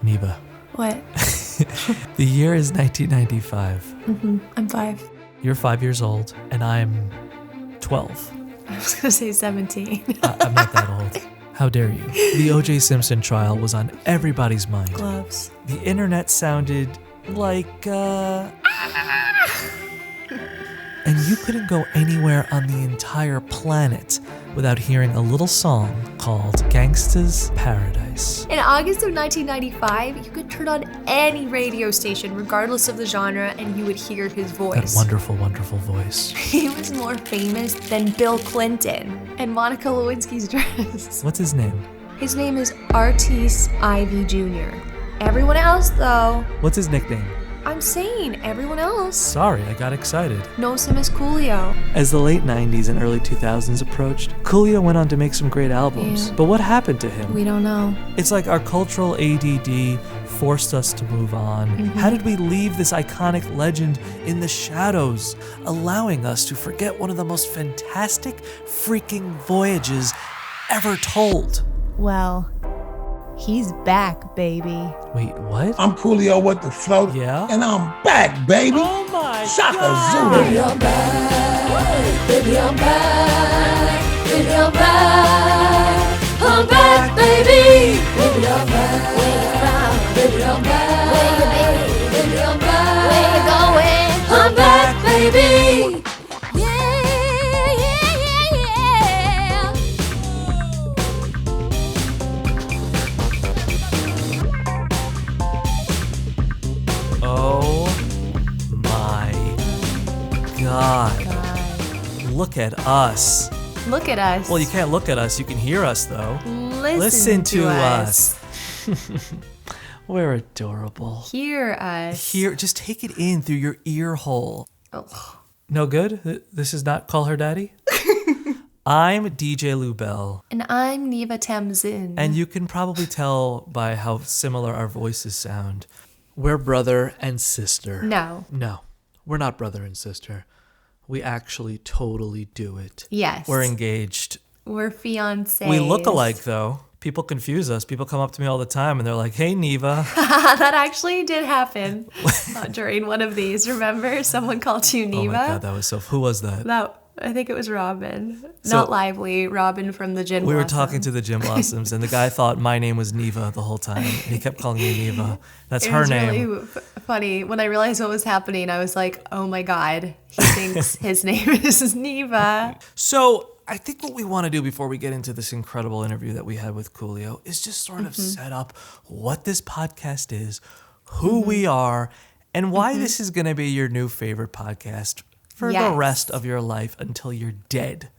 Neva. What? The year is 1995. I'm 5. You're 5 years old, and I'm 12. I was going to say 17. I'm not that old. How dare you? The O.J. Simpson trial was on everybody's mind. Gloves. The internet sounded like, And you couldn't go anywhere on the entire planet without hearing a little song called Gangsta's Paradise. In August of 1995, you could turn on any radio station, regardless of the genre, and you would hear his voice. That wonderful, wonderful voice. He was more famous than Bill Clinton and Monica Lewinsky's dress. What's his name? His name is Artis Ivy Jr. Everyone else, though, What's his nickname? I'm saying everyone else Sorry, I got excited. knows him as Coolio. As the late 90s and early 2000s approached, Coolio went on to make some great albums. Yeah. But what happened to him? We don't know. It's like our cultural ADD forced us to move on. How did we leave this iconic legend in the shadows, allowing us to forget one of the most fantastic freaking voyages ever told? Well, he's back, baby. Wait, what? I'm Coolio with the float. Yeah? And I'm back, baby. Oh my Shaka God! Zulu. Baby, I'm back. Baby, I'm back. Baby, I'm back. I'm back, baby. Baby, I'm back. Where you from? Baby, I'm back. Where you been? Baby, I'm back. Where you going? I'm back, baby. Yeah, yeah, yeah, yeah. Oh my God. Look at us. Look at us. Well, you can't look at us. You can hear us, though. Listen to us. We're adorable. Hear us. Just take it in through your ear hole. Oh. No good? This is not Call Her Daddy? I'm DJ Lubell, And I'm Neva Tamzin. and you can probably tell by how similar our voices sound. We're brother and sister. No. No, we're not brother and sister. We actually totally do it. Yes. We're engaged. We're fiancés. We look alike, though. People confuse us. People come up to me all the time, and they're like, hey, Neva. That actually did happen during one of these. Remember? Someone called you Neva? Oh, my God, that was so... Who was that? I think it was Robin. So- Not Lively. Robin from the Gin We were Blossom. talking to the Gym Blossoms, and the guy thought my name was Neva the whole time. And he kept calling me Neva. That's her name. It was really funny. When I realized what was happening, I was like, oh my God, he thinks his name is Neva. So I think what we want to do before we get into this incredible interview that we had with Coolio is just sort of set up what this podcast is, who we are, and why this is going to be your new favorite podcast for the Yes. rest of your life until you're dead.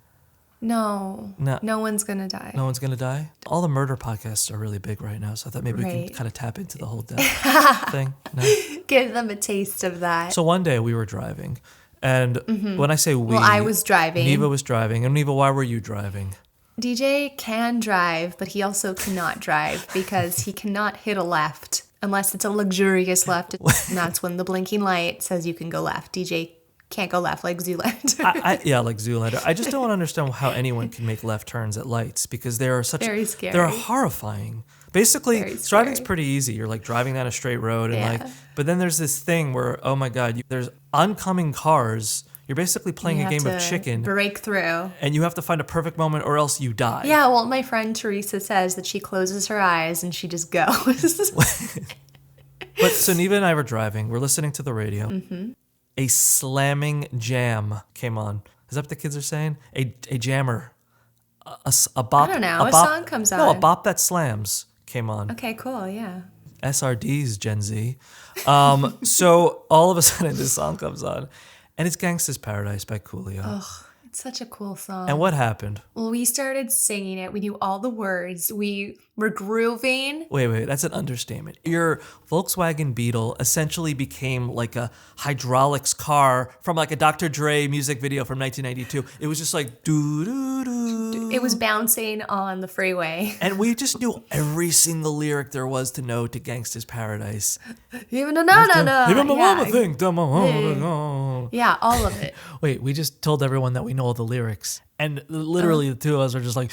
No one's going to die. No one's going to die? All the murder podcasts are really big right now, so I thought maybe we can Right. kind of tap into the whole death thing. No? Give them a taste of that. So one day we were driving, and when I say we... Well, I was driving. Neva was driving. And Neva, why were you driving? DJ can drive, but he also cannot drive because he cannot hit a left unless it's a luxurious left. And that's when the blinking light says you can go left. DJ can't go left like Zoolander. Yeah, like Zoolander. I just don't understand how anyone can make left turns at lights because they are such... Very scary. They're horrifying. Basically, Very driving's scary. pretty easy. You're like driving down a straight road and Yeah. but then there's this thing where, oh my God, there's oncoming cars. You're basically playing You a have game of to chicken break through. and you have to find a perfect moment or else you die. Yeah, well, my friend Teresa says that she closes her eyes and she just goes. But so Neva and I were driving. We're listening to the radio. A slamming jam came on. Is that what the kids are saying? A jammer. A bop. I don't know. A bop, song comes No, a on. bop that slams came on. Okay, cool, yeah. SRDs, Gen Z. So all of a sudden this song comes on. And it's Gangsta's Paradise by Coolio. It's such a cool song. And what happened? Well, we started singing it. We knew all the words. We were grooving. Wait, that's an understatement. Your Volkswagen Beetle essentially became like a hydraulics car from like a Dr. Dre music video from 1992. It was just like doo-doo-doo. It was bouncing on the freeway. And we just knew every single lyric there was to know to Gangsta's Paradise. Even a no. Even my Yeah. mama think that my mama would know. Yeah, all of it. Wait, we just told everyone that we know all the lyrics. And literally the two of us are just like,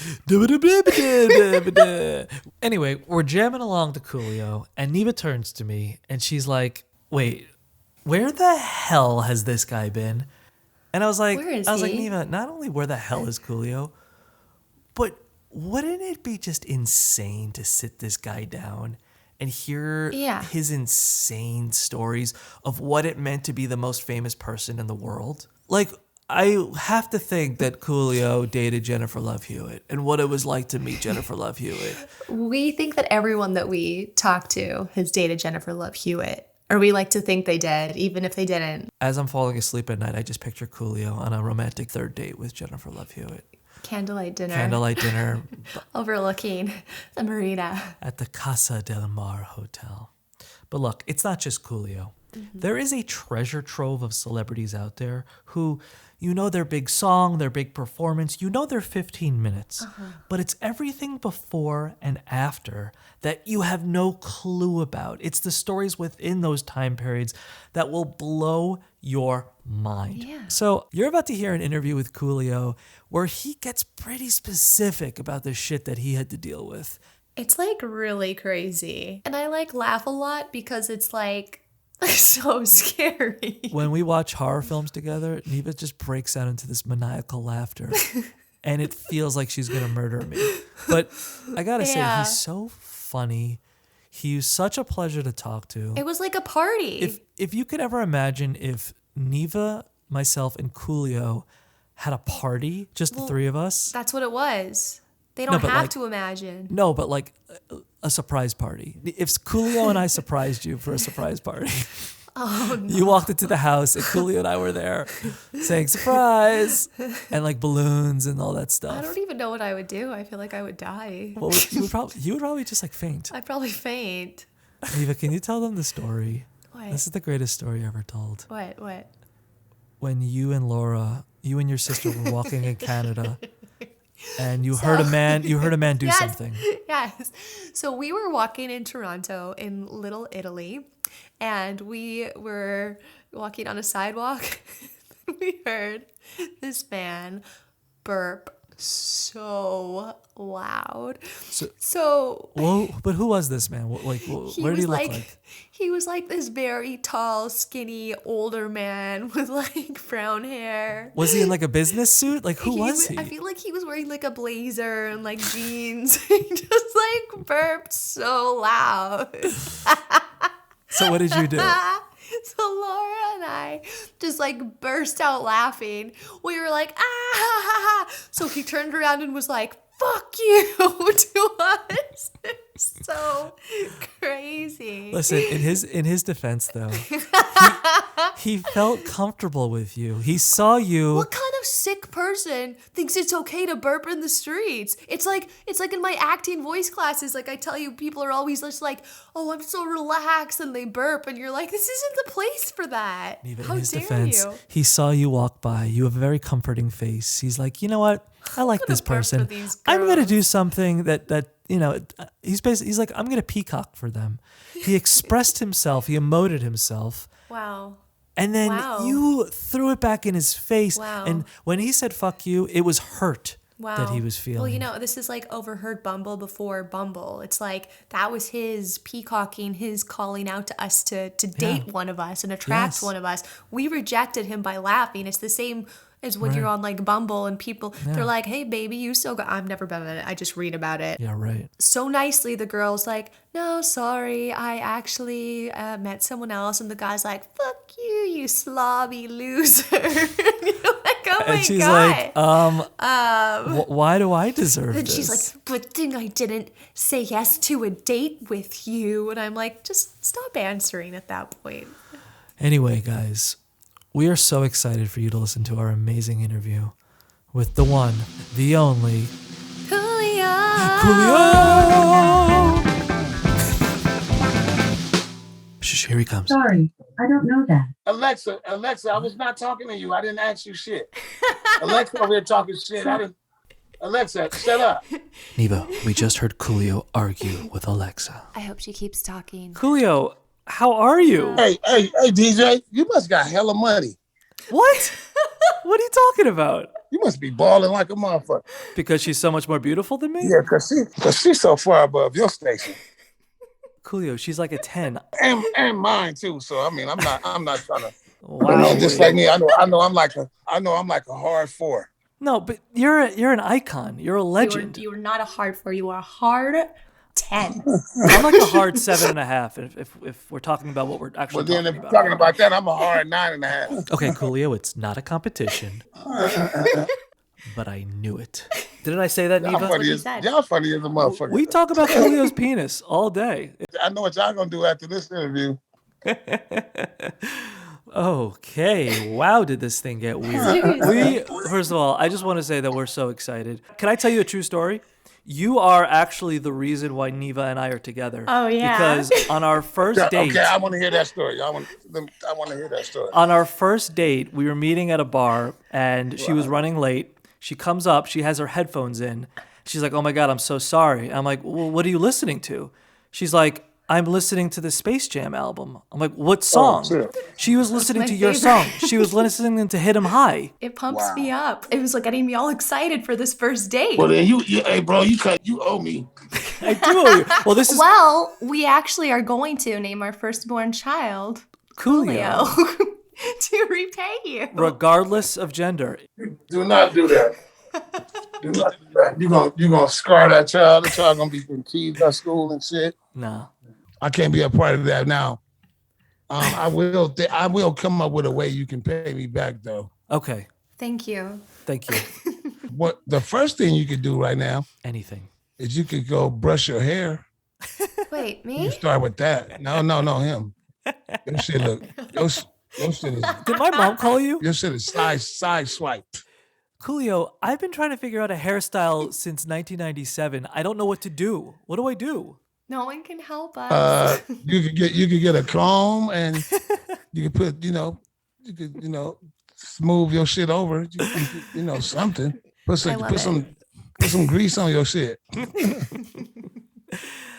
anyway, we're jamming along to Coolio, and Neva turns to me and she's like, wait, where the hell has this guy been? And I was like, Where is like, he? Neva, not only where the hell is Coolio, but wouldn't it be just insane to sit this guy down and hear his insane stories of what it meant to be the most famous person in the world? Like, I have to think that Coolio dated Jennifer Love Hewitt and what it was like to meet Jennifer Love Hewitt. We think that everyone that we talk to has dated Jennifer Love Hewitt. Or we like to think they did, even if they didn't. As I'm falling asleep at night, I just picture Coolio on a romantic third date with Jennifer Love Hewitt. Candlelight dinner. Candlelight dinner. Overlooking the marina. At the Casa del Mar Hotel. But look, it's not just Coolio. Mm-hmm. There is a treasure trove of celebrities out there who, you know their big song, their big performance, you know their 15 minutes. But it's everything before and after that you have no clue about. It's the stories within those time periods that will blow your mind. Yeah. So you're about to hear an interview with Coolio where he gets pretty specific about the shit that he had to deal with. It's like really crazy. And I like laugh a lot because it's like so scary. When we watch horror films together, Neva just breaks out into this maniacal laughter. And it feels like she's going to murder me. But I got to say, he's so funny. He's such a pleasure to talk to. It was like a party. If you could ever imagine if Neva, myself, and Coolio had a party, just the three of us. That's what it was. They don't have to imagine. No, but like a surprise party. If Coolio and I surprised you for a surprise party. Oh, no. You walked into the house and Coolio and I were there saying surprise and like balloons and all that stuff. I don't even know what I would do. I feel like I would die. Well, you would probably just like faint. I'd probably faint. Neva, can you tell them the story? What? This is the greatest story ever told. What? When you and your sister were walking in Canada and you heard a man do something. Yes. So we were walking in Toronto in Little Italy, and we were walking on a sidewalk. We heard this man burp so loud. Well, but who was this man? What did he look like? He was like this very tall, skinny, older man with like brown hair. Was he in like a business suit? Like who was he? I feel like he was wearing like a blazer and like jeans. He just like burped so loud. So what did you do? So Laura and I just like burst out laughing. We were like, ah, ha, ha, ha. So he turned around and was like, fuck you to us. It's so crazy. Listen, in his defense though, he felt comfortable with you. He saw you. What kind of sick person thinks it's okay to burp in the streets? It's like in my acting voice classes. Like I tell you, people are always just like, "Oh, I'm so relaxed," and they burp, and you're like, "This isn't the place for that." Even How in his dare defense, you? he saw you walk by. You have a very comforting face. He's like, you know what? I like this burp for person. these I'm gonna girls." do something that you know. He's like, I'm gonna peacock for them. He expressed himself. He emoted himself. Wow. And then Wow. you threw it back in his face. Wow. And when he said "fuck you," it was hurt Wow. that he was feeling. Well, you know, this is like overheard Bumble before Bumble. It's like that was his peacocking, his calling out to us to date one of us and attract Yes. one of us. We rejected him by laughing. It's the same as when you're on like Bumble and people, they're like, hey, baby, you so good. I've never been on it. I just read about it. Yeah, right. So nicely, the girl's like, no, sorry, I actually met someone else. And the guy's like, fuck you, you slobby loser. You're like, oh my And she's God. like, why do I deserve And this? she's like, good thing I didn't say yes to a date with you. And I'm like, just stop answering at that point. Anyway, guys, we are so excited for you to listen to our amazing interview with the one, the only, Coolio. Shh, here he comes. Sorry, I don't know that. Alexa, I was not talking to you. I didn't ask you shit. Alexa over here talking shit. Alexa, shut up. Neva, we just heard Coolio argue with Alexa. I hope she keeps talking. Coolio, how are you? Hey, DJ, you must got hella money. What? What are you talking about? You must be balling like a motherfucker. Because she's so much more beautiful than me? Yeah, cause she's so far above your station. Coolio, she's like a 10. And mine too. So I mean, I'm not trying to. Wow. Just like me, I know I'm like a hard 4. No, but you're an icon. You're a legend. You were not a hard 4. You are a hard 10. I'm like a hard 7.5 if we're talking about what we're actually Well, then talking if about. we're talking about that, I'm a hard 9.5. Okay, Coolio, it's not a competition. But I knew it. Didn't I say that, Neva? Y'all funny as a motherfucker. We talk about Coolio's penis all day. I know what y'all gonna do after this interview. Okay. Wow, did this thing get weird. First of all, I just want to say that we're so excited. Can I tell you a true story? You are actually the reason why Neva and I are together. Oh, yeah. Because on our first date. Okay, I want to hear that story. I want to hear that story. On our first date, we were meeting at a bar and she was running late. She comes up, she has her headphones in. She's like, "Oh my God, I'm so sorry." I'm like, "Well, what are you listening to?" She's like, "I'm listening to the Space Jam album." I'm like, "What song?" She was listening to your song. She was listening to Hit 'Em High. It pumps me up. It was like getting me all excited for this first date. Well, then hey, bro, you owe me. I do owe you. Well, this is Well, we actually are going to name our firstborn child Coolio. to repay you. Regardless of gender. Do not do that. Do not do that. You gonna scar that child. The child gonna be getting teased at school and shit. No. I can't be a part of that now. I will come up with a way you can pay me back though. Okay. Thank you. Thank you. What the first thing you could do right now Anything. is you could go brush your hair. Wait, You me? start with that. No, him. Your shit look. Your shit is. Did my mom call you? Your shit is side swiped. Coolio, I've been trying to figure out a hairstyle since 1997. I don't know what to do. What do I do? No one can help us. You could get a comb and you could put smooth your shit over. Something. Put some grease on your shit. Get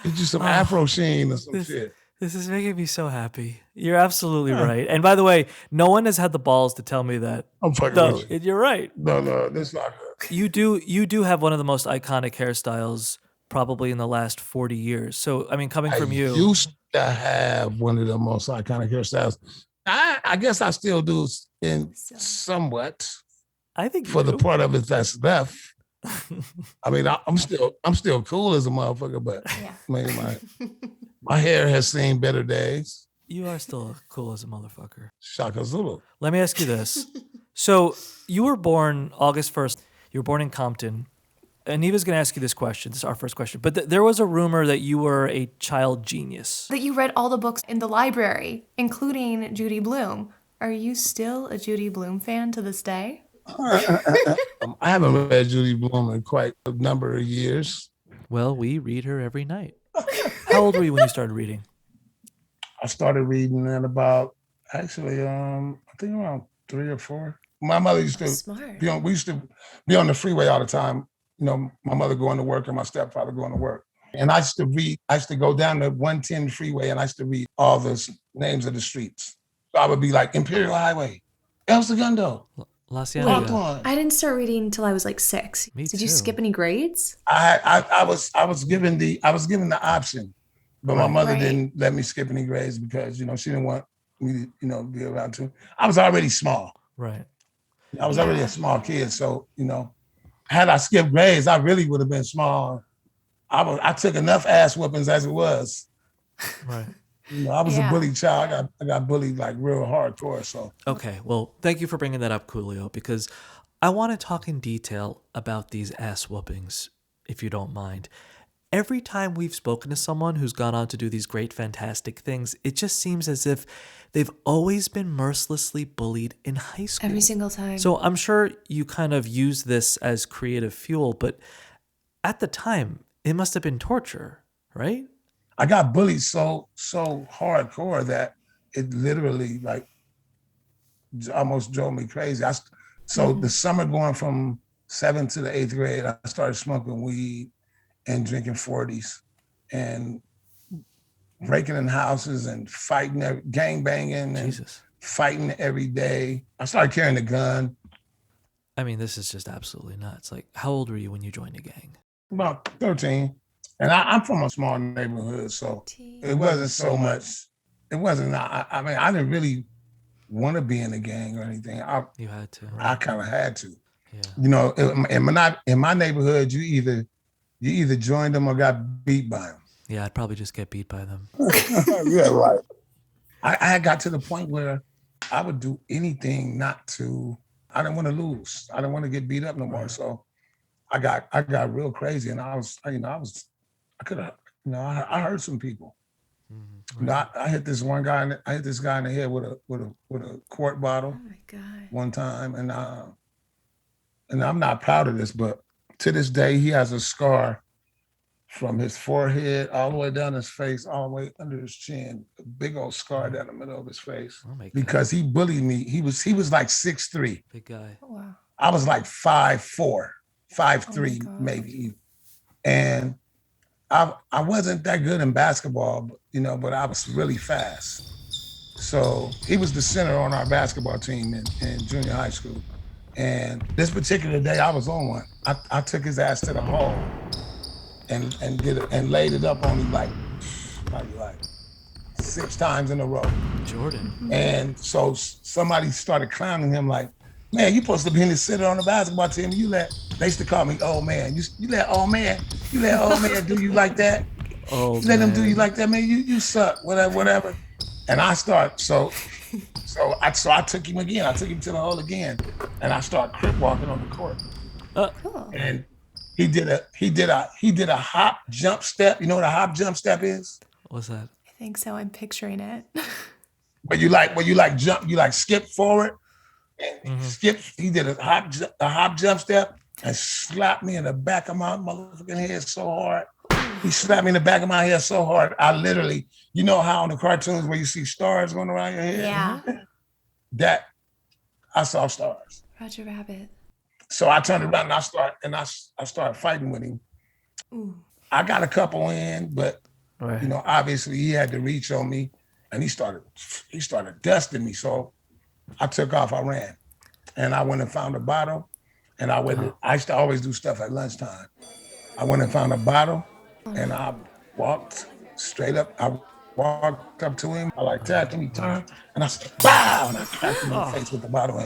you some Afro sheen or some shit. This is making me so happy. You're absolutely right. And by the way, no one has had the balls to tell me that. I'm fucking with you. You're right. No, that's not good. You do have one of the most iconic hairstyles probably in the last 40 years. So, I mean, coming from you. I used to have one of the most iconic hairstyles. I guess I still do in somewhat. I think for the part of it that's left. I mean, I'm still cool as a motherfucker, but my hair has seen better days. You are still cool as a motherfucker. Shaka Zulu. Let me ask you this. So you were born August 1st. You were born in Compton. And Neva's going to ask you this question. This is our first question. But there was a rumor that you were a child genius. That you read all the books in the library, including Judy Blume. Are you still a Judy Blume fan to this day? I haven't read Judy Blume in quite a number of years. Well, we read her every night. How old were you when you started reading? I started reading at about, actually, I think around 3 or 4. My mother used to we used to be on the freeway all the time. You know, my mother going to work and my stepfather going to work. And I used to go down the 110 freeway and I used to read all the names of the streets. So I would be like Imperial Highway, El Segundo. La Cienega. I didn't start reading until I was like 6. Did you skip any grades? I was given the option, but my mother didn't let me skip any grades because she didn't want me to be around too. I was already small. Right. I was already a small kid, so had I skipped grades, I really would have been small. I took enough ass whoopings as it was. Right. I was a bullied child. I got bullied like real hardcore. So okay, well, thank you for bringing that up, Coolio, because I want to talk in detail about these ass whoopings, if you don't mind. Every time we've spoken to someone who's gone on to do these great, fantastic things, it just seems as if they've always been mercilessly bullied in high school. Every single time. So I'm sure you kind of use this as creative fuel, but at the time, it must have been torture, right? I got bullied so hardcore that it literally almost drove me crazy. The summer going from 7th to the 8th grade, I started smoking weed and drinking 40s and breaking in houses and fighting, gang banging and fighting every day. I started carrying a gun. I mean, this is just absolutely nuts. Like, how old were you when you joined a gang? About 13. And I'm from a small neighborhood, so it wasn't so much. It wasn't. I mean, I didn't really want to be in a gang or anything. You had to. I kind of had to. Yeah. You know, in my neighborhood, you either joined them or got beat by them. Yeah, I'd probably just get beat by them. Yeah, right. I got to the point where I would do anything not to. I didn't want to lose. I didn't want to get beat up no more. So I got real crazy, and I could have, I hurt some people. Mm-hmm. I hit this one guy. I hit this guy in the head with a quart bottle. Oh my God. One time, and I'm not proud of this, but to this day he has a scar from his forehead all the way down his face, all the way under his chin, a big old scar down the middle of his face. Oh my God. Because he bullied me. He was like 6'3". Big guy. Oh, wow. I was like 5'4", 5'3", maybe. And I wasn't that good in basketball, but I was really fast. So he was the center on our basketball team in junior high school. And this particular day I was on one. I took his ass to the hall and laid it up on him like 6 times in a row. Jordan. And so somebody started clowning him like, man, you supposed to be in the center on the basketball team. They used to call me old man. You let old man do you like that? Oh, you let him do you like that, man? You suck, whatever. And I took him again. I took him to the hole again, and I started crip walking on the court. Cool. And he did a hop jump step. You know what a hop jump step is? What's that? I think so. I'm picturing it. But you skip forward and skip. He did a hop jump step and slapped me in the back of my motherfucking head so hard. He slapped me in the back of my head so hard. I literally, you know how in the cartoons where you see stars going around your head? Yeah. That I saw stars. Roger Rabbit. So I turned around and I started fighting with him. Ooh. I got a couple in, but obviously he had the reach on me, and he started dusting me. So I took off. I ran, and I went and found a bottle, and I used to always do stuff at lunchtime. I went and found a bottle, and I walked straight up. I walked up to him. I tapped him. He turned, and I said, "Wow!" And I cracked him in the face with the bottle.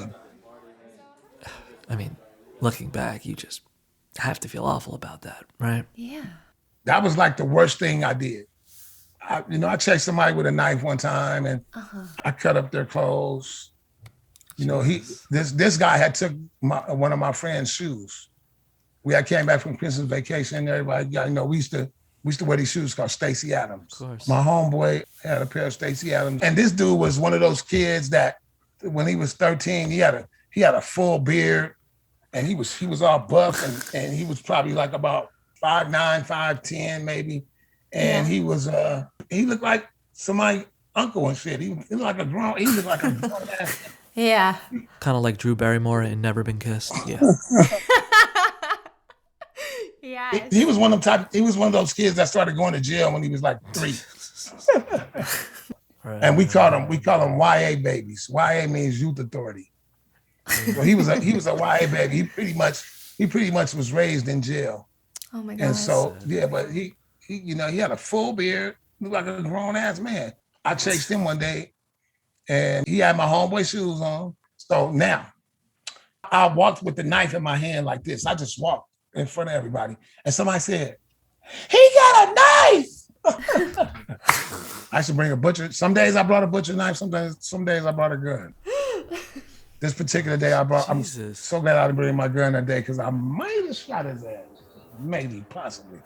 I mean, looking back, you just have to feel awful about that, right? Yeah. That was like the worst thing I did. I chased somebody with a knife one time, and I cut up their clothes. This guy had took one of my friend's shoes. I came back from Christmas vacation, and everybody got, we used to wear these shoes called Stacy Adams. Of course. My homeboy had a pair of Stacy Adams, and this dude was one of those kids that when he was 13, he had a full beard, and he was all buff, and he was probably like about 5'9", 5'10", maybe, and he looked like somebody's uncle and shit. He looked like a grown ass. Yeah. Kind of like Drew Barrymore in Never Been Kissed. Yeah. Yes. He was one of those kids that started going to jail when he was like 3. Right. And we call them YA babies. YA means youth authority. So he was a YA baby. He pretty much was raised in jail. Oh my God. And so but he had a full beard, looked like a grown ass man. I chased him one day, and he had my homeboy shoes on. So now I walked with the knife in my hand like this. I just walked in front of everybody, and somebody said, "He got a knife." I should bring a butcher. Some days I brought a butcher knife. Some days I brought a gun. This particular day I'm so glad I didn't bring my gun that day, because I might have shot his ass. Maybe, possibly.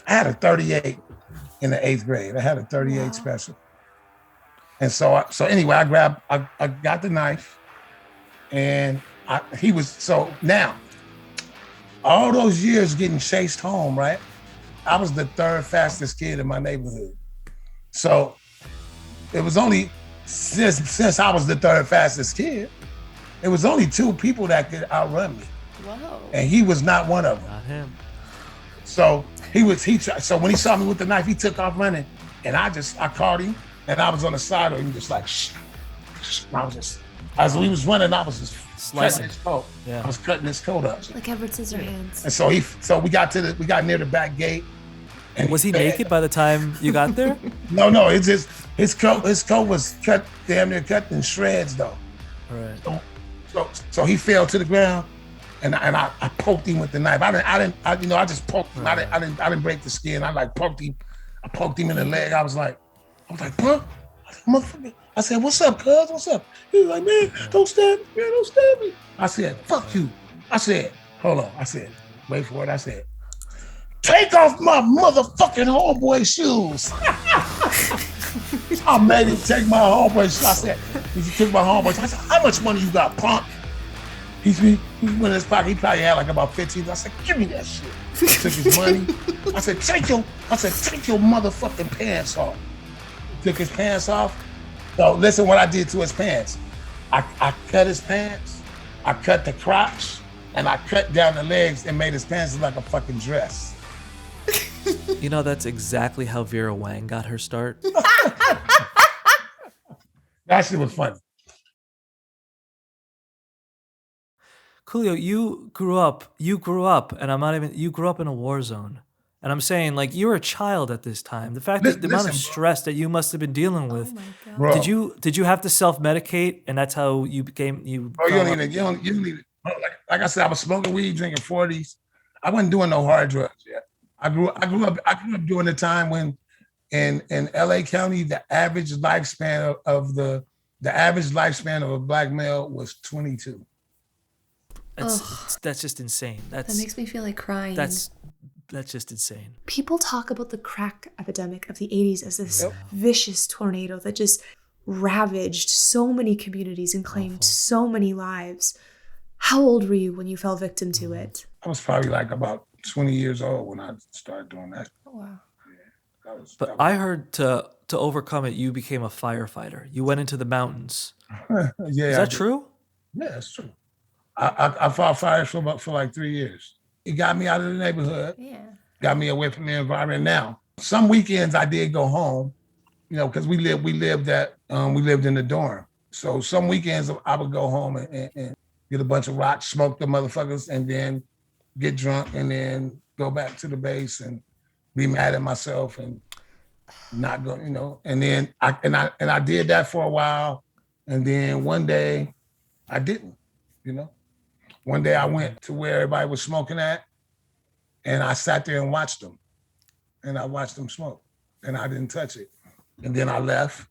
I had a 38 in the 8th grade. I had a 38 special. And so anyway, I got the knife, and now, all those years getting chased home, right? I was the 3rd fastest kid in my neighborhood. So it was only, since I was the 3rd fastest kid, it was only 2 people that could outrun me. Whoa. And he was not one of them. Not him. So so when he saw me with the knife, he took off running, and I caught him, and I was on the side of him just like, shh. I was just, as we was running, I was just Slicing. his coat. Yeah. I was cutting his coat up. Like Edward Scissorhands. And so we got near the back gate. And Was he naked by the time you got there? No, it's just his coat was damn near cut in shreds though. Right. So he fell to the ground, and I poked him with the knife. I just poked him. Right. I didn't break the skin. I like poked him. I poked him in the leg. I was like, huh? Motherfucker. I said, what's up, cuz? What's up? He was like, man, don't stab me, man, don't stab me. I said, fuck you. I said, hold on. I said, wait for it. I said, take off my motherfucking homeboy shoes. I made him take my homeboy shoes. I said, he took my homeboy shoes. I said, how much money you got, punk? He went in his pocket. He probably had like about 15. I said, give me that shit. He took his money. I said, take your motherfucking pants off. He took his pants off. So listen what I did to his pants. I cut his pants, I cut the crotch, and I cut down the legs and made his pants look like a fucking dress. You know, that's exactly how Vera Wang got her start. That shit was funny. Coolio, you grew up, and you grew up in a war zone. And I'm saying, like, you were a child at this time. The fact that the amount of stress that you must have been dealing with. Oh my God. Bro. Did you have to self-medicate, and that's how you became you? Bro, you don't need like I said, I was smoking weed, drinking 40s. I wasn't doing no hard drugs yet. I grew up during the time when in LA County, the average lifespan of a black male was 22. That's just insane. That makes me feel like crying. That's just insane. People talk about the crack epidemic of the 80s as this vicious tornado that just ravaged so many communities and claimed so many lives. How old were you when you fell victim to it? I was probably like about 20 years old when I started doing that. Oh, wow. Yeah, I heard to overcome it, you became a firefighter. You went into the mountains. Yeah, Is that true? Yeah, it's true. I fought fires for like 3 years. It got me out of the neighborhood. Yeah. Got me away from the environment. Now, some weekends I did go home, because we lived in the dorm. So some weekends I would go home and get a bunch of rocks, smoke the motherfuckers, and then get drunk and then go back to the base and be mad at myself and not go, And then I did that for a while, and then one day I didn't, One day I went to where everybody was smoking at, and I sat there and watched them. And I watched them smoke, and I didn't touch it. And then I left.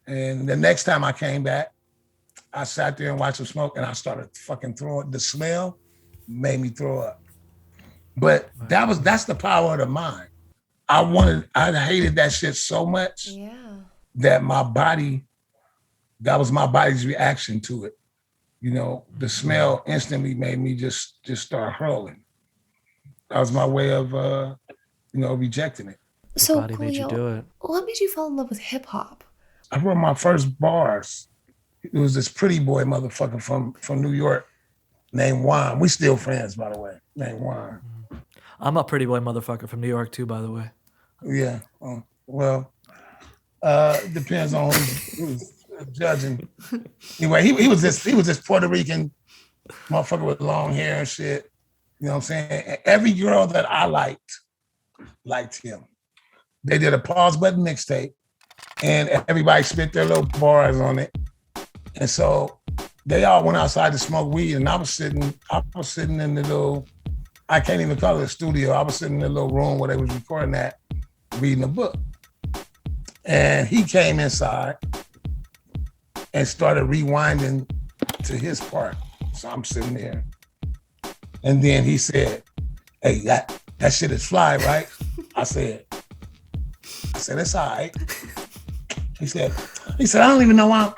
And the next time I came back, I sat there and watched them smoke, and I started fucking throwing. The smell made me throw up. But that's the power of the mind. I hated that shit so much that that was my body's reaction to it. The smell instantly made me just start hurling. That was my way of, rejecting it. So, body made you Coolio, do it. what made you fall in love with hip hop? I wrote my first bars. It was this pretty boy motherfucker from New York named Juan. We still friends, by the way, named Juan. I'm a pretty boy motherfucker from New York too, by the way. Yeah. Depends on who's judging. Anyway, he was this Puerto Rican motherfucker with long hair and shit. You know what I'm saying? And every girl that I liked him. They did a pause button mixtape, and everybody spit their little bars on it. And so they all went outside to smoke weed, and I was sitting in the little, I can't even call it a studio. I was sitting in the little room where they was recording that, reading a book. And he came inside and started rewinding to his part. So I'm sitting there. And then he said, hey, that shit is fly, right? I said, it's all right. He said, I don't even know why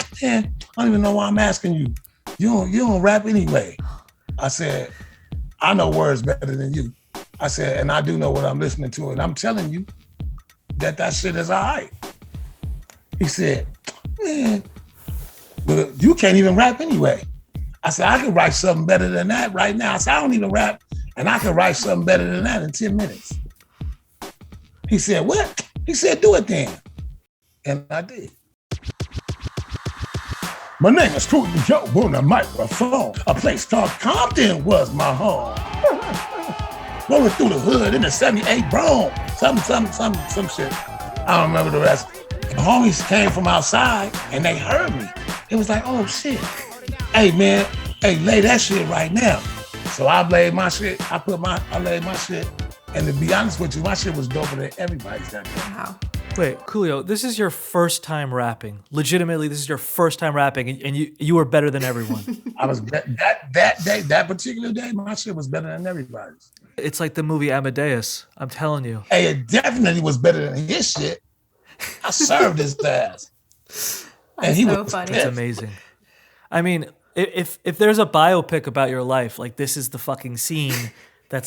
I'm asking you. You don't rap anyway. I said, I know words better than you. I said, and I do know what I'm listening to, and I'm telling you that shit is all right. He said, man, but you can't even rap anyway. I said, I can write something better than that right now. I said, I don't even rap, and I can write something better than that in 10 minutes. He said, what? He said, do it then. And I did. My name is Coolio on the microphone. A place called Compton was my home. Rolling through the hood in the 78 Bronx. Some shit. I don't remember the rest. The homies came from outside and they heard me. It was like, oh shit. Hey man, lay that shit right now. So I laid my shit. I laid my shit. And to be honest with you, my shit was doper than everybody's that day. Wow. Wait, Coolio, this is your first time rapping. Legitimately, this is your first time rapping, and you were better than everyone. I was that particular day, my shit was better than everybody's. It's like the movie Amadeus. I'm telling you. Hey, it definitely was better than his shit. I served his ass. And he so was funny. It's amazing. I mean, if there's a biopic about your life, like this is the fucking scene that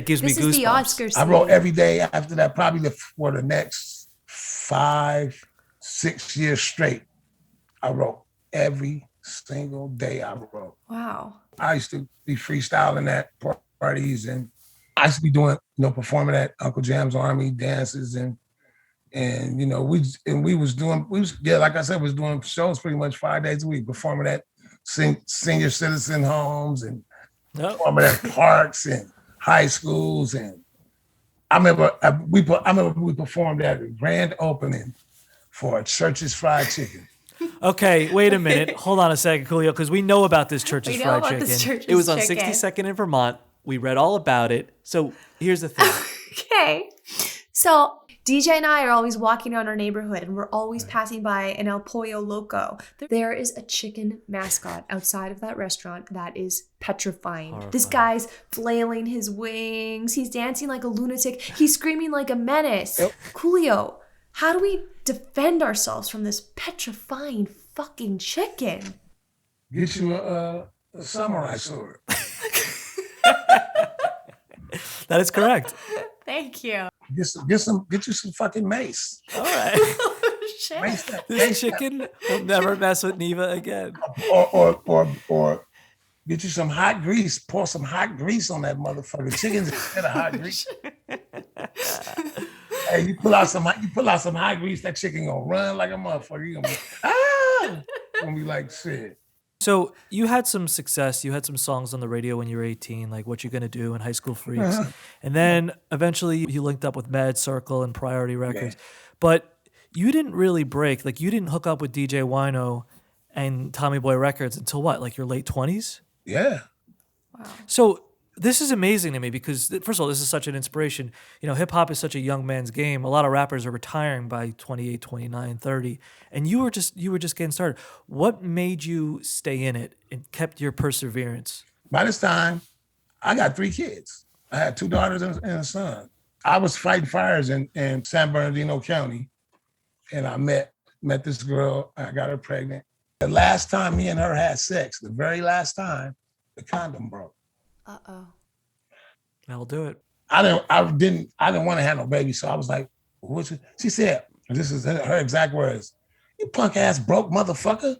gives me goosebumps. This is the Oscar scene. I wrote every day after that, probably for the next 5-6 years straight. I wrote every single day I wrote. Wow. I used to be freestyling at parties, and I used to be doing, performing at Uncle Jam's Army dances, and we was doing shows pretty much 5 days a week, performing at senior citizen homes and performing at parks and high schools. And I remember we performed at a grand opening for a Church's Fried Chicken. Okay, wait a minute. Hold on a second, Coolio, because we know about this Church's Fried Chicken. It was on 62nd in Vermont. We read all about it. So here's the thing. Okay. So DJ and I are always walking around our neighborhood, and we're always passing by an El Pollo Loco. There is a chicken mascot outside of that restaurant that is petrifying. Horrifying. This guy's flailing his wings. He's dancing like a lunatic. He's screaming like a menace. Yep. Coolio, how do we defend ourselves from this petrifying fucking chicken? Get you a samurai sword. That is correct. Thank you. Get you some fucking mace. All right. Oh, shit. This chicken will never mess with Neva again. Or get you some hot grease. Pour some hot grease on that motherfucker. Chicken's instead of hot grease. Hey, you pull out some hot grease. That chicken gonna run like a motherfucker. You gonna be like shit. So you had some success. You had some songs on the radio when you were 18, like What You Gonna Do and High School Freaks. Uh-huh. And then eventually you linked up with Med Circle and Priority Records. Yeah. But you didn't really break. Like you didn't hook up with DJ Wino and Tommy Boy Records until what, like your late 20s? Yeah. Wow. So this is amazing to me because, first of all, this is such an inspiration. Hip hop is such a young man's game. A lot of rappers are retiring by 28, 29, 30. And you were just getting started. What made you stay in it and kept your perseverance? By this time, I got 3 kids. I had 2 daughters and a son. I was fighting fires in San Bernardino County. And I met this girl. I got her pregnant. The last time me and her had sex, the very last time, the condom broke. Uh-oh. I'll do it. I didn't want to have no baby, so I was like, what's it? She said, this is her exact words, "You punk ass broke motherfucker.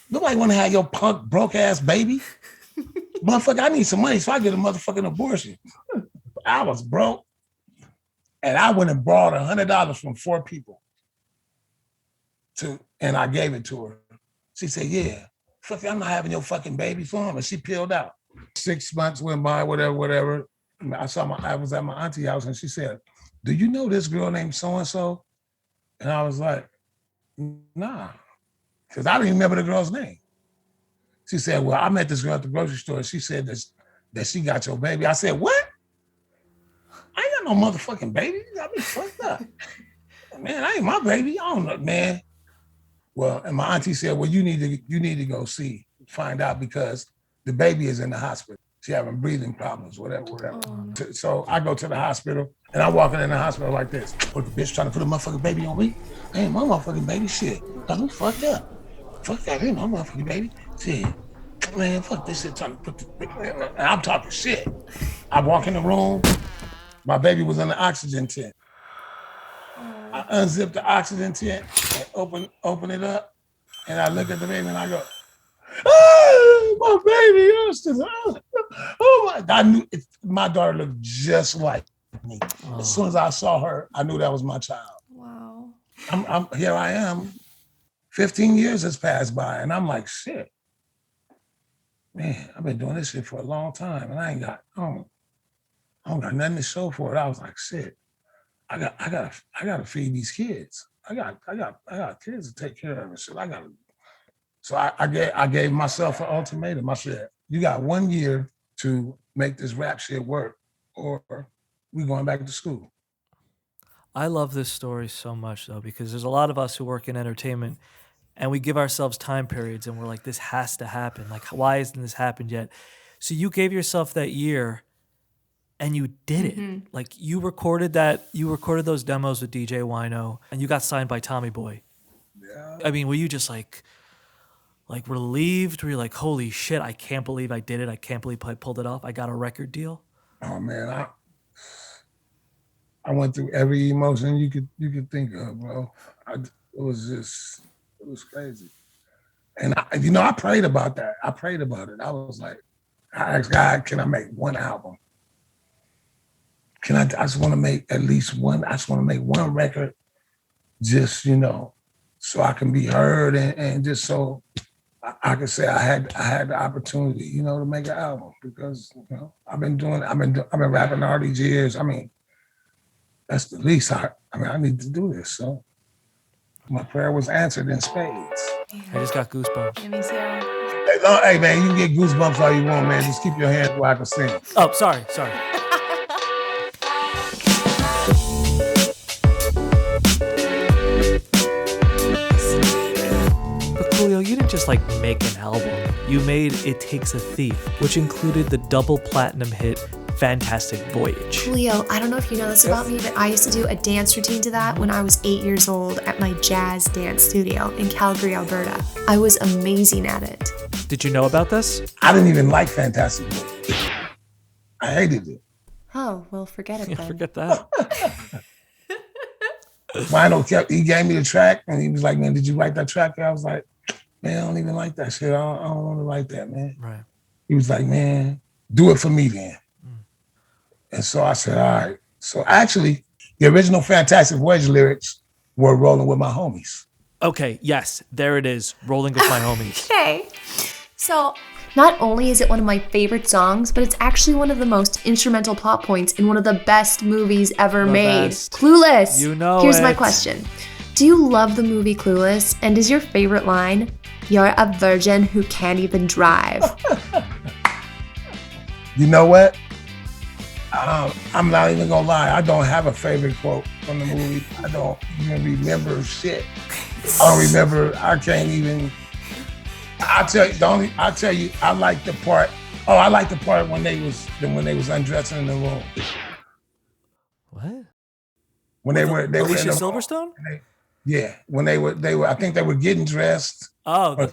Nobody want to have your punk broke ass baby. Motherfucker, I need some money so I get a motherfucking abortion." I was broke. And I went and borrowed $100 from 4 people. And I gave it to her. She said, "Yeah, fuck, I'm not having your fucking baby for him." And she peeled out. 6 months went by, whatever. I was at my auntie house and she said, "Do you know this girl named so-and-so?" And I was like, "Nah," because I didn't remember the girl's name. She said, "Well, I met this girl at the grocery store. She said that she got your baby." I said, "What? I ain't got no motherfucking baby. You got me fucked up. Man, I ain't my baby. I don't know, man." Well, and my auntie said, "Well, you need to go find out because the baby is in the hospital. She having breathing problems, whatever. Oh. So I go to the hospital and I'm walking in the hospital like this. What, the bitch trying to put a motherfucking baby on me? I ain't my motherfucking baby. Shit. Got me fucked up. Fuck that. Ain't my motherfucking baby. Shit. Man, fuck this shit. Trying to put and I'm talking shit. I walk in the room. My baby was in the oxygen tent. I unzip the oxygen tent and open it up. And I look at the baby and I go, "Oh, my baby!" Oh my! I knew my daughter looked just like me. Oh. As soon as I saw her, I knew that was my child. Wow! Here I am, 15 years has passed by, and I'm like, shit, man, I've been doing this shit for a long time, and I don't got nothing to show for it. I was like, shit, I gotta feed these kids. I got kids to take care of and shit. So I gave myself an ultimatum. I said, you got 1 year to make this rap shit work, or we going back to school. I love this story so much though, because there's a lot of us who work in entertainment and we give ourselves time periods and we're like, this has to happen. Like, why hasn't this happened yet? So you gave yourself that year and you did it. Like you recorded those demos with DJ Wino and you got signed by Tommy Boy. Yeah. I mean, were you just like relieved? Were you like, holy shit, I can't believe I did it. I can't believe I pulled it off. I got a record deal. Oh man, I went through every emotion you could think of, bro. It was crazy. And I prayed about that. I prayed about it. I was like, I asked God, can I make one album? I just want to make at least one. I just want to make one record, just, so I can be heard and just so I could say I had the opportunity, to make an album, because I've been rapping all these years. I mean, that's the least I need to do this. So my prayer was answered in spades. I just got goosebumps. Yeah, me too. Hey man, you can get goosebumps all you want, man. Just keep your hands where I can sing. Oh, sorry. But Coolio, you didn't just make an album. You made It Takes a Thief, which included the double platinum hit Fantastic Voyage. Coolio, I don't know if you know this about me, but I used to do a dance routine to that when I was 8 years old at my jazz dance studio in Calgary, Alberta. I was amazing at it. Did you know about this? I didn't even like Fantastic Voyage. I hated it. Oh, well, forget it then. Forget that. Wino he gave me the track and he was like, man, did you like that track? And I was like, man, I don't even like that shit. I don't want to like that, man. Right. He was like, man, do it for me then. And so I said, all right. So actually, the original Fantastic Voyage lyrics were Rolling With My Homies. Okay, yes, there it is. Rolling With My Homies. Okay. So, not only is it one of my favorite songs, but it's actually one of the most instrumental plot points in one of the best movies ever made. Best. Clueless. You know Here's it. my question. Do you love the movie Clueless? And is your favorite line, "You're a virgin who can't even drive"? You know what? I'm not even gonna lie. I don't have a favorite quote from the movie. I don't even remember shit. I don't remember. I can't even. I'll tell you. I like the part. Oh, I like the part when they was undressing in the room. What? When they were Alicia in the Silverstone? Yeah, when they were. I think they were getting dressed. Oh,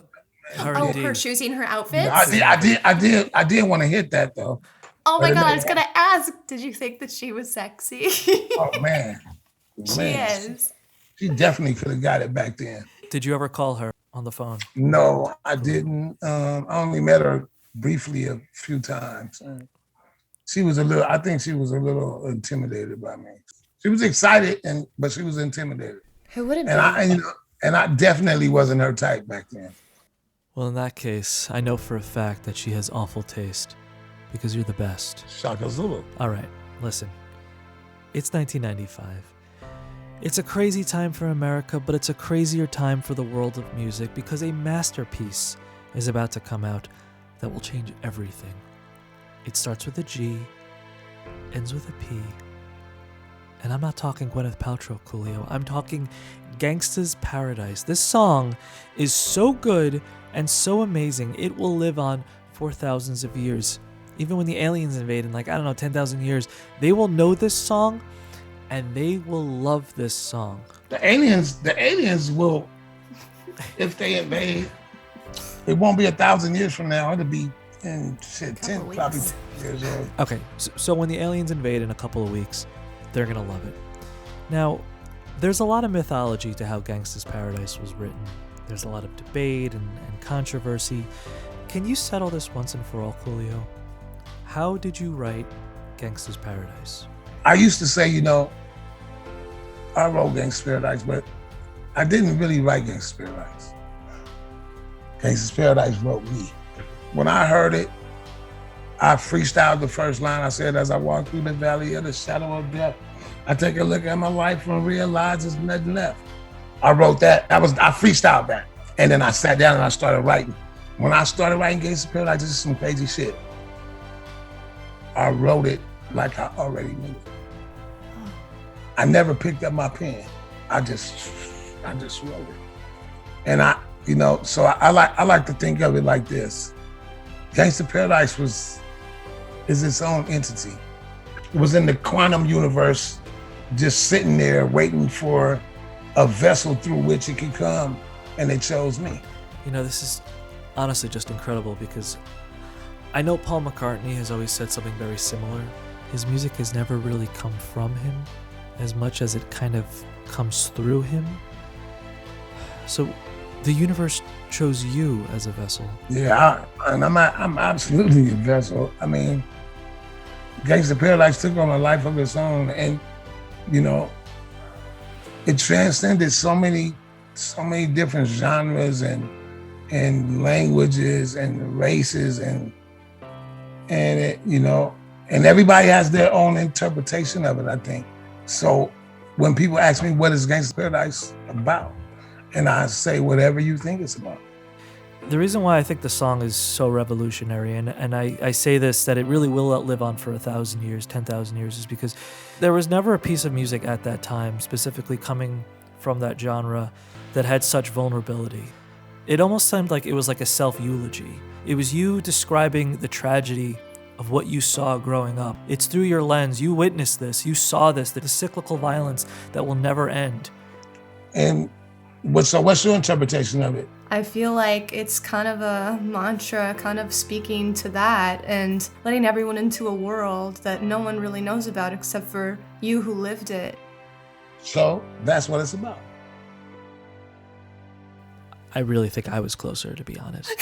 Her choosing her outfits? I did want to hit that though. Oh my God, I was going to ask, did you think that she was sexy? Oh man. She is. She definitely could have got it back then. Did you ever call her on the phone? No, I didn't. I only met her briefly a few times. I think she was a little intimidated by me. She was excited, but she was intimidated. Who wouldn't be? And I definitely wasn't her type back then. Well, in that case, I know for a fact that she has awful taste. Because you're the best. Shaka Zulu. All right, listen. It's 1995. It's a crazy time for America, but it's a crazier time for the world of music because a masterpiece is about to come out that will change everything. It starts with a G, ends with a P, and I'm not talking Gwyneth Paltrow, Coolio. I'm talking Gangsta's Paradise. This song is so good and so amazing, it will live on for thousands of years. Even when the aliens invade in 10,000 years, they will know this song and they will love this song. The aliens will, if they invade, it won't be 1,000 years from now. It'll be in 10 probably years old. Okay, so when the aliens invade in a couple of weeks, they're gonna love it. Now, there's a lot of mythology to how Gangsta's Paradise was written. There's a lot of debate and controversy. Can you settle this once and for all, Coolio? How did you write Gangsta's Paradise? I used to say, I wrote Gangsta's Paradise, but I didn't really write Gangsta's Paradise. Gangsta's Paradise wrote me. When I heard it, I freestyled the first line. I said, as I walk through the valley of the shadow of death, I take a look at my life and realize there's nothing left. I wrote that. I freestyled that. And then I sat down and I started writing. When I started writing Gangsta's Paradise, this is some crazy shit. I wrote it like I already knew it. I never picked up my pen. I just wrote it. And I like to think of it like this. Gangsta's Paradise is its own entity. It was in the quantum universe, just sitting there waiting for a vessel through which it could come, and it chose me. This is honestly just incredible because I know Paul McCartney has always said something very similar. His music has never really come from him as much as it kind of comes through him. So the universe chose you as a vessel. Yeah, I'm absolutely a vessel. I mean, Gangsta's Paradise took on a life of its own, and it transcended so many different genres and languages and races and it, and everybody has their own interpretation of it, I think. So when people ask me, what is Gangsta's Paradise about? And I say, whatever you think it's about. The reason why I think the song is so revolutionary, and I say this, that it really will outlive on for 1,000 years, 10,000 years, is because there was never a piece of music at that time, specifically coming from that genre, that had such vulnerability. It almost seemed like it was like a self-eulogy. It was you describing the tragedy of what you saw growing up. It's through your lens. You witnessed this. You saw this, the cyclical violence that will never end. And what's your interpretation of it? I feel like it's kind of a mantra, kind of speaking to that and letting everyone into a world that no one really knows about except for you who lived it. So that's what it's about. I really think I was closer, to be honest.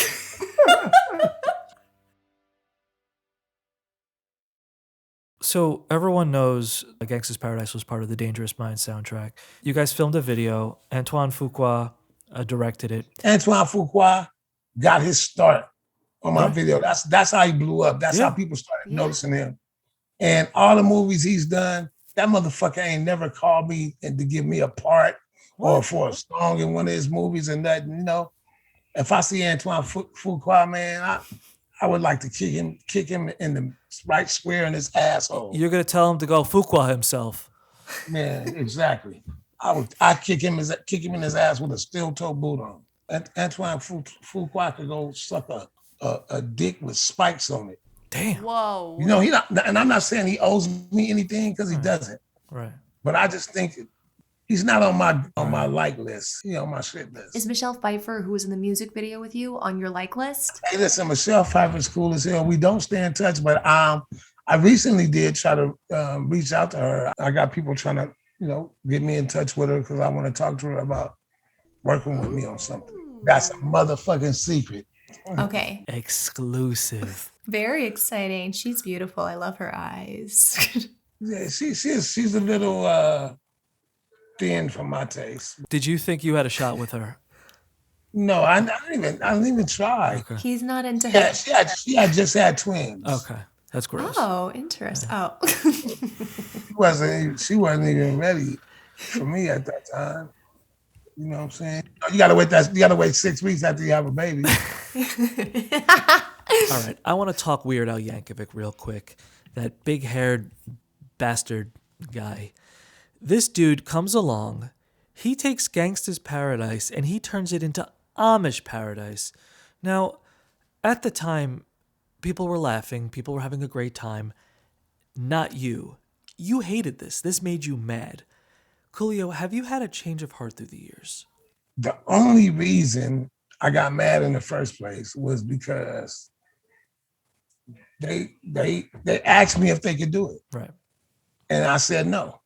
So everyone knows Gangsta's Paradise was part of the Dangerous Minds soundtrack. You guys filmed a video. Antoine Fuqua directed it. Antoine Fuqua got his start on my video. That's how he blew up. That's how people started noticing him. And all the movies he's done, that motherfucker ain't never called me and to give me a part or for a song in one of his movies and that, If I see Antoine Fuqua, man, I would like to kick him in the right square in his asshole. You're gonna tell him to go Fuqua himself. Man, exactly. I kick him in his ass with a steel toe boot on. Antoine Fuqua could go suck a dick with spikes on it. Damn. Whoa. He not, and I'm not saying he owes me anything because he doesn't. Right. But I just think he's not on my like list. He on my shit list. Is Michelle Pfeiffer, who was in the music video with you, on your like list? Hey, listen, Michelle Pfeiffer's cool as hell. We don't stay in touch, but I recently did try to reach out to her. I got people trying to, get me in touch with her because I want to talk to her about working with me on something. That's a motherfucking secret. Okay. Exclusive. Very exciting. She's beautiful. I love her eyes. Yeah, she's a little thin for my taste. Did you think you had a shot with her? No, I didn't even try. Okay. He's not into her. She had just had twins. Okay. That's gross. Oh, interesting. Yeah. Oh. She wasn't even ready for me at that time. You know what I'm saying? You gotta wait 6 weeks after you have a baby. All right. I want to talk Weird Al Yankovic real quick. That big-haired bastard guy. This dude comes along, he takes Gangsta's Paradise and he turns it into Amish Paradise. Now, at the time, people were laughing, people were having a great time. Not you. You hated this. This made you mad. Coolio, have you had a change of heart through the years? The only reason I got mad in the first place was because they asked me if they could do it. Right. And I said no.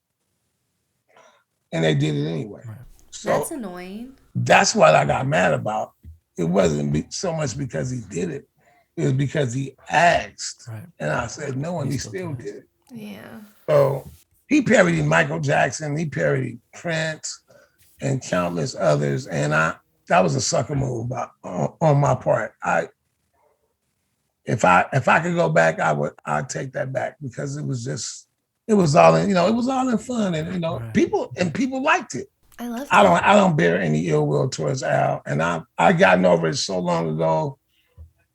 And they did it anyway. Right. So that's annoying. That's what I got mad about. It wasn't so much because he did it. It was because he asked. Right. And I said no, and he still did it. Yeah. So he parodied Michael Jackson. He parodied Prince. and countless others. And that was a sucker move on my part. If I could go back, I'd take that back because it was all in fun, and Right. people liked it. I love I that. don't bear any ill will towards Al, and I gotten over it so long ago.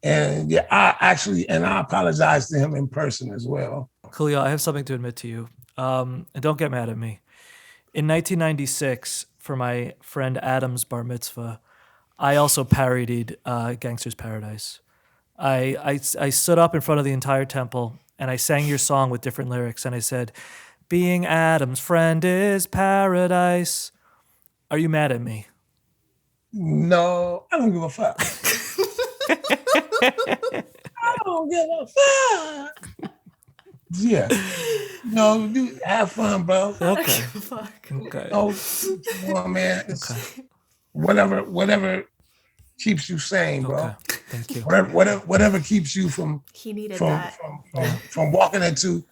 And yeah, I apologize to him in person as well. Coolio, I have something to admit to you. And don't get mad at me. In 1996, for my friend Adam's bar mitzvah, I also parodied Gangsta's Paradise. I stood up in front of the entire temple and I sang your song with different lyrics. And I said, being Adam's friend is paradise. Are you mad at me? No, I don't give a fuck. I don't give a fuck. Yeah. No, you have fun, bro. Okay. Fuck. Okay. Oh, well, man. Whatever keeps you sane, bro. Okay. Thank you. Whatever keeps you from He needed from that. from walking into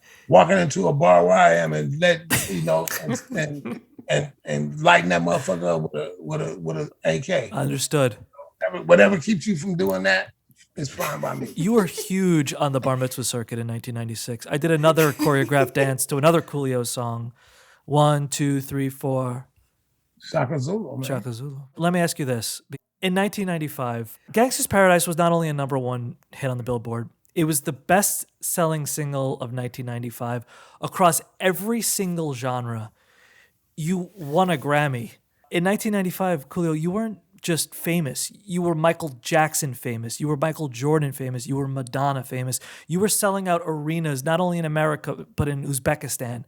a bar where I am and and lighting that motherfucker up with a AK. Understood. Whatever keeps you from doing that is fine by me. You were huge on the bar mitzvah circuit in 1996. I did another choreographed dance to another Coolio song. 1, 2, 3, 4. Shaka Zulu, man. Shaka Zulu. Let me ask you this. In 1995, Gangsta's Paradise was not only a #1 hit on the Billboard, it was the best-selling single of 1995 across every single genre. You won a Grammy. In 1995, Coolio, you weren't just famous. You were Michael Jackson famous. You were Michael Jordan famous. You were Madonna famous. You were selling out arenas, not only in America, but in Uzbekistan.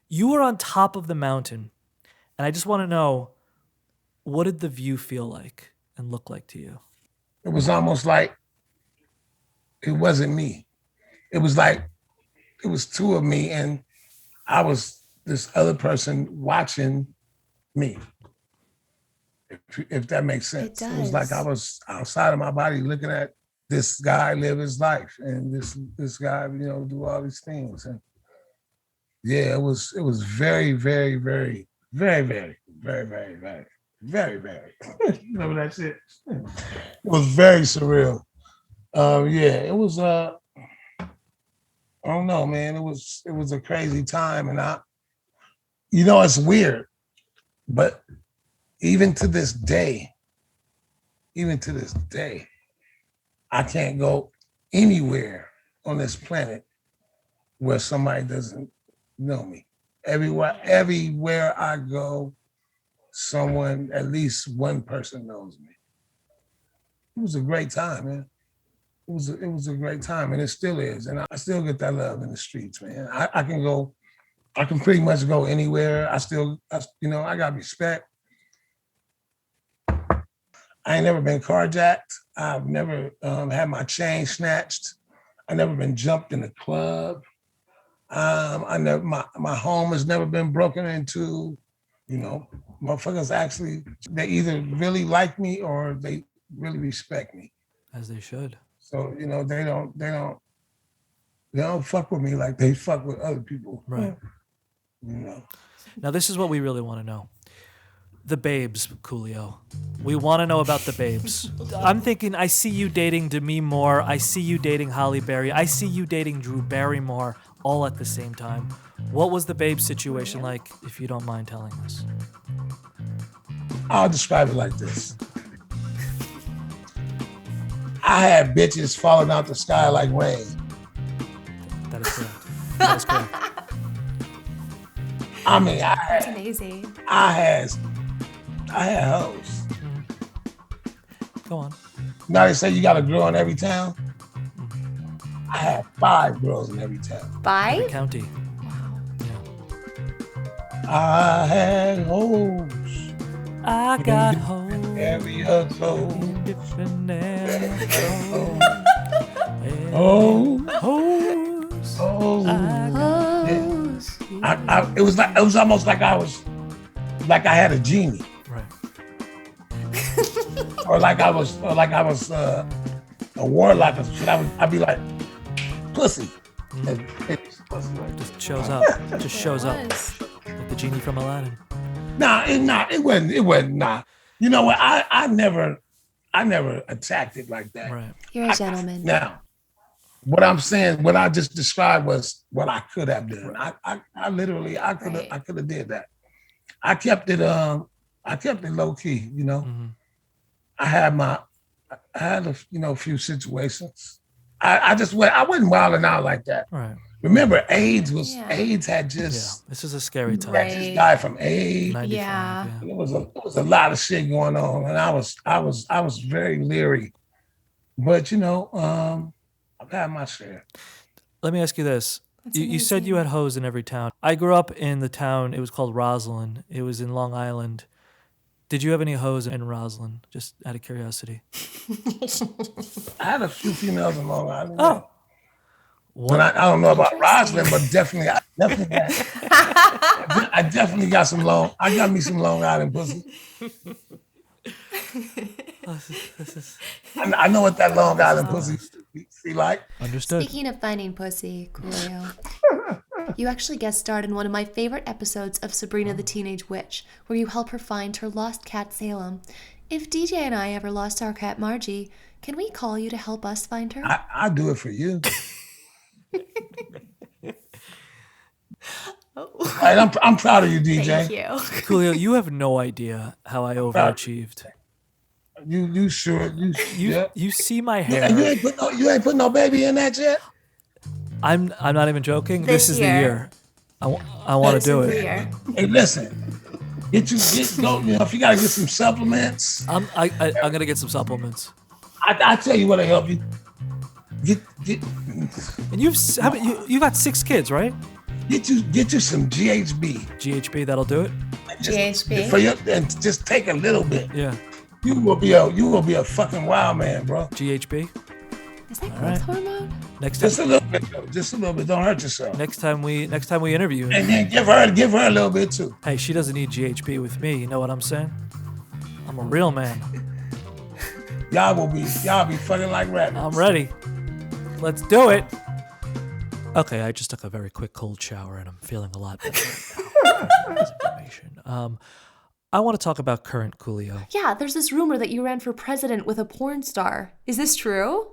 You were on top of the mountain. And I just want to know, what did the view feel like and look like to you? It was almost like it wasn't me. It was like it was two of me, and I was this other person watching me. If that makes sense. It It was like I was outside of my body looking at this guy live his life and this guy, do all these things. And yeah, it was very, very, very, very, very, very, very, very, very, very. Remember that shit? It was very surreal. Yeah, it was I don't know, man. It was a crazy time, and it's weird, but even to this day, I can't go anywhere on this planet where somebody doesn't know me. Everywhere I go, at least one person knows me. It was a great time, man. It was a great time, and it still is. And I still get that love in the streets, man. I can pretty much go anywhere. I got respect. I ain't never been carjacked. I've never had my chain snatched. I've never been jumped in a club. My home has never been broken into. Motherfuckers actually, they either really like me or they really respect me. As they should. So, they don't fuck with me like they fuck with other people. Right. Now this is what we really want to know. The babes, Coolio. We want to know about the babes. I'm thinking, I see you dating Demi Moore. I see you dating Halle Berry. I see you dating Drew Barrymore all at the same time. What was the babe situation like, if you don't mind telling us? I'll describe it like this. I had bitches falling out the sky like rain. That is correct. That is correct. I mean, That's amazing. I had hoes. Go on. Now they say you got a girl in every town. I had 5 girls in every town. The Bye? county. I had hoes. I got home. Area code. Different Oh, hoes. oh. I It was almost like I had a genie, Right. or like I was a warlock or shit. I'd be like, pussy. And it's pussy, right? Just shows up. Just shows up. Was. Like the genie from Aladdin. It wasn't. Nah. You know what? I never attacked it like that. Right. You're a gentleman. Now, what I'm saying, what I just described was what I could have done. I literally could have did that. I kept it low key, you know. Mm-hmm. I had a few situations. I wasn't wilding out like that. Right. Remember, AIDS had just this is a scary time. Right. just died from AIDS. 95, Yeah. There was a lot of shit going on, and I was very leery. But I've had my share. Let me ask you this. You said you had hoes in every town. I grew up in the town, it was called Roslyn. It was in Long Island. Did you have any hoes in Roslyn? Just out of curiosity. I had a few females in Long Island. Oh. But I don't know about Roslyn, but I definitely got some I got me some Long Island pussy. I know what that Long Island pussy see like. Understood. Speaking of finding pussy, Coolio, you actually guest starred in one of my favorite episodes of Sabrina the Teenage Witch, where you help her find her lost cat Salem. If DJ and I ever lost our cat Margie, can we call you to help us find her? I'll do it for you. Right, I'm proud of you, DJ. Thank you. Coolio, you have no idea how I overachieved. You sure? You see my hair. And you ain't put no baby in that yet? I'm not even joking. This is year. the year. I want to do it. Hey, listen. If you gotta get some supplements. I'm gonna get some supplements. I tell you what'll help you. And you got 6 kids, right? Get you some GHB. GHB, that'll do it. GHB. And just take a little bit. Yeah. You will be a fucking wild man, bro. GHB. Is that growth hormone? Next time. Just a little bit, though. Just a little bit. Don't hurt yourself. Next time we interview. And then give her a little bit too. Hey, she doesn't need GHB with me. You know what I'm saying? I'm a real man. Y'all be fucking like rabbits. I'm ready. Let's do it. Okay, I just took a very quick cold shower and I'm feeling a lot better now. This information. I want to talk about current Coolio. Yeah, there's this rumor that you ran for president with a porn star. Is this true?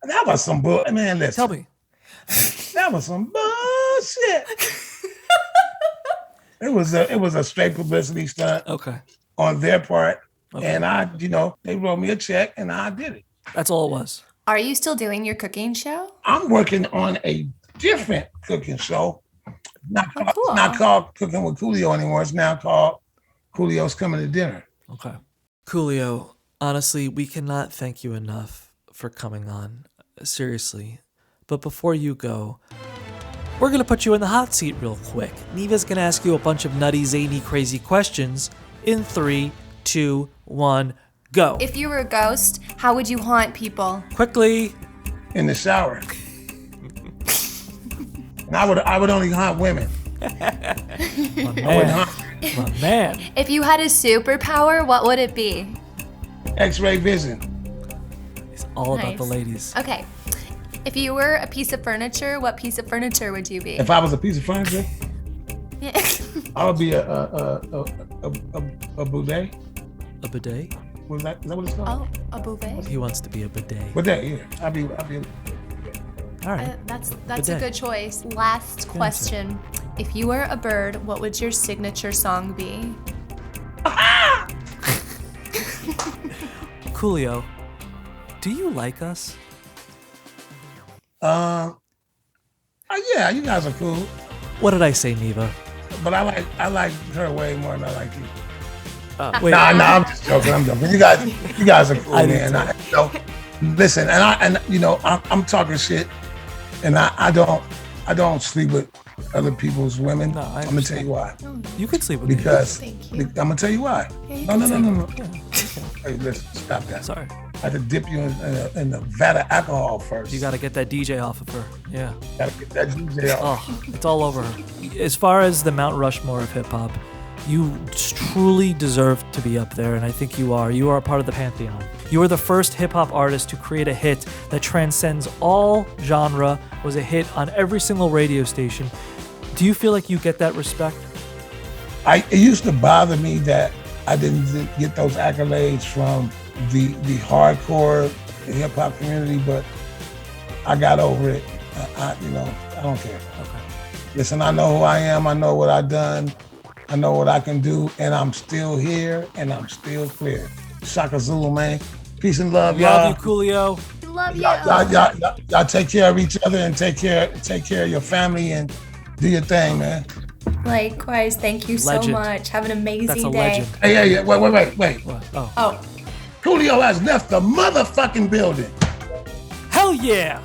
That was some bull. Man, listen. Tell me. That was some bullshit. It was a straight publicity stunt. Okay. On their part. Okay. And they wrote me a check and I did it. That's all it was. Are you still doing your cooking show? I'm working on a different cooking show. It's not called Cooking with Coolio anymore. It's now called Coolio's Coming to Dinner. Okay. Coolio, honestly, we cannot thank you enough for coming on. Seriously. But before you go, we're going to put you in the hot seat real quick. Neva's going to ask you a bunch of nutty, zany, crazy questions in 3, 2, 1, go. If you were a ghost, how would you haunt people? Quickly. In the shower. And I would only haunt women. My man. If you had a superpower, what would it be? X-ray vision. It's all about the Nice. ladies. Okay. If you were a piece of furniture, what piece of furniture would you be? If I was a piece of furniture, Yeah. I would be a bidet. A bidet? Is that what it's called? Oh, a bouvet? He wants to be a bidet. Bidet, yeah. I'd be All right. That's a Bidet. good choice. Last question. If you were a bird, what would your signature song be? Coolio, do you like us? yeah, you guys are cool. What did I say, Neva? But I like her way more than I like you. Wait. Nah, I'm just joking. I'm joking. You guys are cool, I man. didn't Listen, I'm talking shit, and I don't sleep with other people's women. No, I'm gonna tell you why. You could sleep with me. Because Thank you. I'm gonna tell you why. Yeah, No. Hey, listen, stop that. Sorry. I had to dip you in a vat of alcohol first. You got to get that DJ off of her. Yeah. Gotta get that DJ off. Oh, it's all over her. As far as the Mount Rushmore of hip hop, you truly deserve to be up there, and I think you are. You are a part of the pantheon. You are the first hip hop artist to create a hit that transcends all genre, was a hit on every single radio station. Do you feel like you get that respect? It used to bother me that I didn't get those accolades from the hardcore hip hop community, but I got over it. I don't care. Okay. Listen, I know who I am. I know what I've done. I know what I can do, and I'm still here, and I'm still clear. Shaka Zulu, man. Peace and love, y'all. Love you, Coolio. Love you. Y'all take care of each other and take care of your family and do your thing, man. Likewise, thank you so Legend. much. Have an amazing That's a day. legend. Hey, wait. What? Oh. Oh. Coolio has left the motherfucking building. Hell yeah!